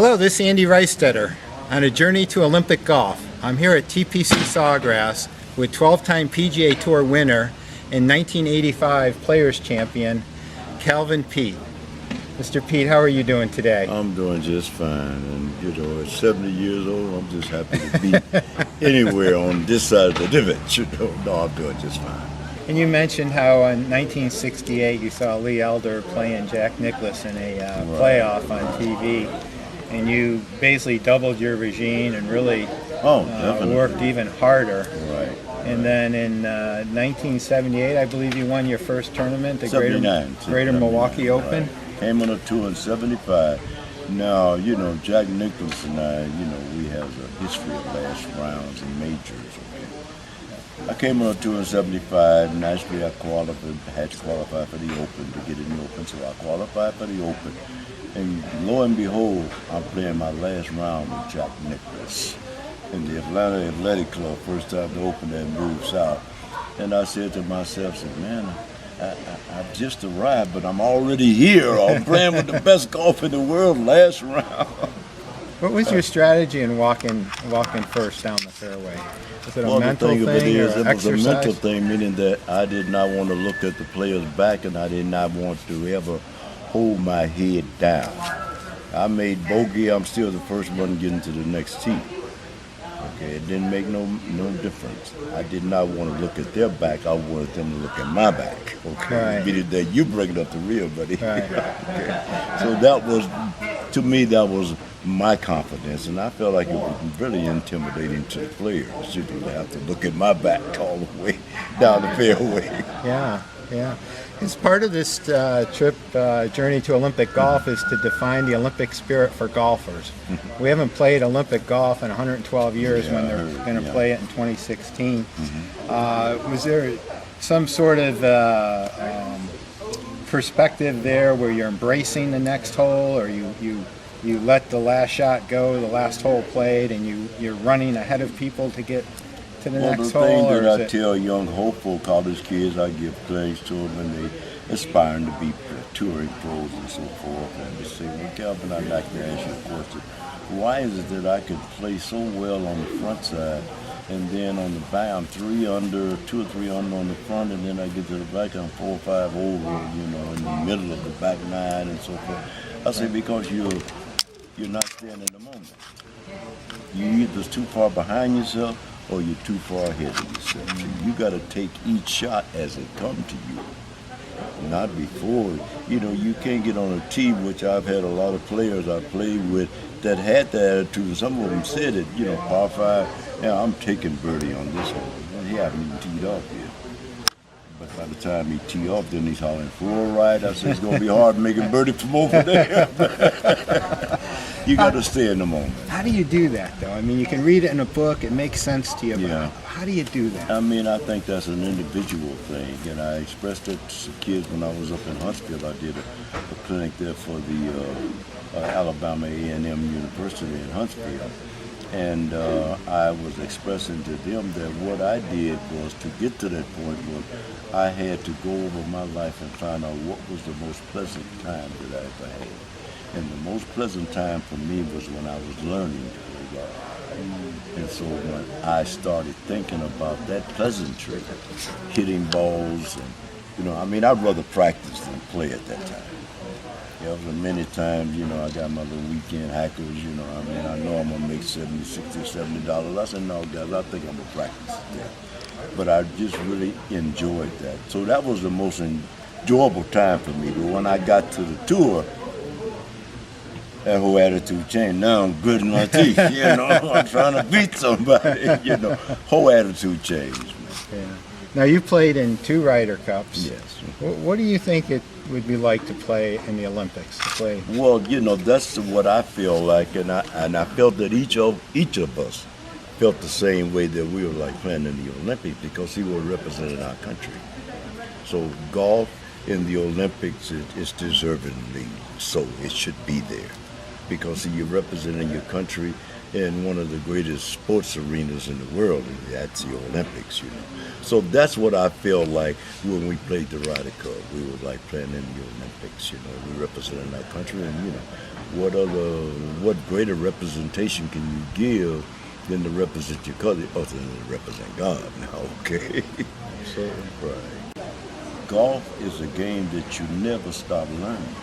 Hello, this is Andy Reistetter on a journey to Olympic golf. I'm here at TPC Sawgrass with 12-time PGA Tour winner and 1985 Players Champion, Calvin Peete. Mr. Peete, how are you doing today? I'm doing just fine, and at 70 years old, I'm just happy to be anywhere on this side of the divot. No, I'm doing just fine. And you mentioned how in 1968 you saw Lee Elder playing Jack Nicklaus in a playoff on TV, and you basically doubled your regime and really worked even harder. Right. And then in 1978, I believe you won your first tournament, the Greater Milwaukee Open. Came on a tour in 75. Now, Jack Nicklaus and I, we have a history of last rounds and majors. I came on a tour in 75. Naturally, I had to qualify for the Open to get in the Open, so I qualified for the Open. And lo and behold, I'm playing my last round with Jack Nicklaus in the Atlanta Athletic Club, first time to open that move south. And I said to myself, man, I've just arrived, but I'm already here. I'm playing with the best golf in the world last round. What was your strategy in walking first down the fairway? Was it a mental thing or exercise? It was a mental thing, meaning that I did not want to look at the player's back, and I did not want to ever hold my head down. I made bogey. I'm still the first one getting to the next tee. Okay, it didn't make no difference. I did not want to look at their back. I wanted them to look at my back. Okay, right. Meaning that you bring it up the rear, buddy. Right. Okay. So that was, to me, that was my confidence, and I felt like it was really intimidating to the players. To have to look at my back all the way down the fairway. Yeah. As part of this journey to Olympic golf is to define the Olympic spirit for golfers. We haven't played Olympic golf in 112 years when they're going to play it in 2016. Was there some sort of perspective there where you're embracing the next hole, or you let the last shot go, the last hole played, and you're running ahead of people to get to the next hole? Well, the thing that I tell young, hopeful college kids, I give things to them when they aspiring to be touring pros and so forth, and they say, well, Calvin, I'd like to ask you a question. Why is it that I could play so well on the front side, and then on the back, I'm 2 or 3 under on the front, and then I get to the back, I'm 4 or 5 over, in the middle of the back nine and so forth. I say, because you're not staying in the moment. You're either too far behind yourself, or you're too far ahead of yourself. So you got to take each shot as it comes to you, not before. You can't get on a tee, which I've had a lot of players I played with that had the attitude, and some of them said it, par 5, I'm taking birdie on this hole. Well, he haven't even teed off yet. But by the time he tee off, then he's hollering, 4 right. I said, it's going to be hard making birdie from over there. You got to stay in the moment. How do you do that, though? I mean, you can read it in a book, it makes sense to you, but how do you do that? I mean, I think that's an individual thing, and I expressed it to kids when I was up in Huntsville. I did a clinic there for the Alabama A&M University in Huntsville, and I was expressing to them that what I did was, to get to that point, was I had to go over my life and find out what was the most pleasant time that I ever had. And the most pleasant time for me was when I was learning to play golf. And so when I started thinking about that pleasantry, hitting balls, and I'd rather practice than play at that time. Many times, I got my little weekend hackers, I know I'm gonna make $60 or $70. I said, no, guys, I think I'm gonna practice there. But I just really enjoyed that. So that was the most enjoyable time for me. But when I got to the tour, that whole attitude changed. Now I'm gritting my teeth, I'm trying to beat somebody, whole attitude changed, man. Yeah. Now, you played in 2 Ryder Cups. Yes. What do you think it would be like to play in the Olympics? Well, that's what I feel like, and I felt that each of us felt the same way, that we were like playing in the Olympics, because we were representing our country. So golf in the Olympics is deservingly so. It should be there, because you're representing your country in one of the greatest sports arenas in the world, and that's the Olympics, So that's what I feel like when we played the Ryder Cup. We were like playing in the Olympics, we represented our country, and what other what greater representation can you give than to represent your country, other than to represent God? Now, okay. Absolutely. Right. Golf is a game that you never stop learning.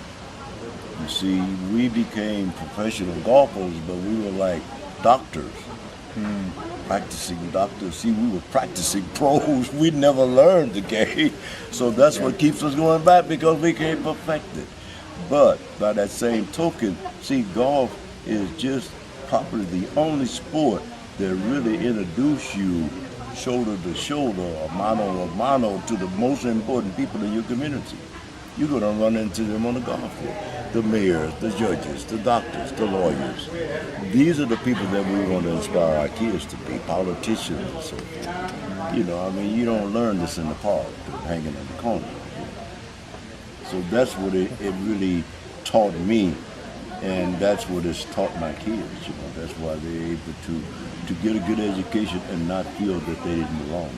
You see, we became professional golfers, but we were like doctors, practicing doctors. See, we were practicing pros. We never learned the game. So that's what keeps us going back, because we can't perfect it. But by that same token, see, golf is just probably the only sport that really introduce you shoulder to shoulder, or mano to the most important people in your community. You're going to run into them on the golf course. The mayors, the judges, the doctors, the lawyers. These are the people that we want to inspire our kids to be, politicians and so forth. You know, I mean, you don't learn this in the park, hanging in the corner. So that's what it really taught me, and that's what it's taught my kids. You know, that's why they're able to get a good education and not feel that they didn't belong.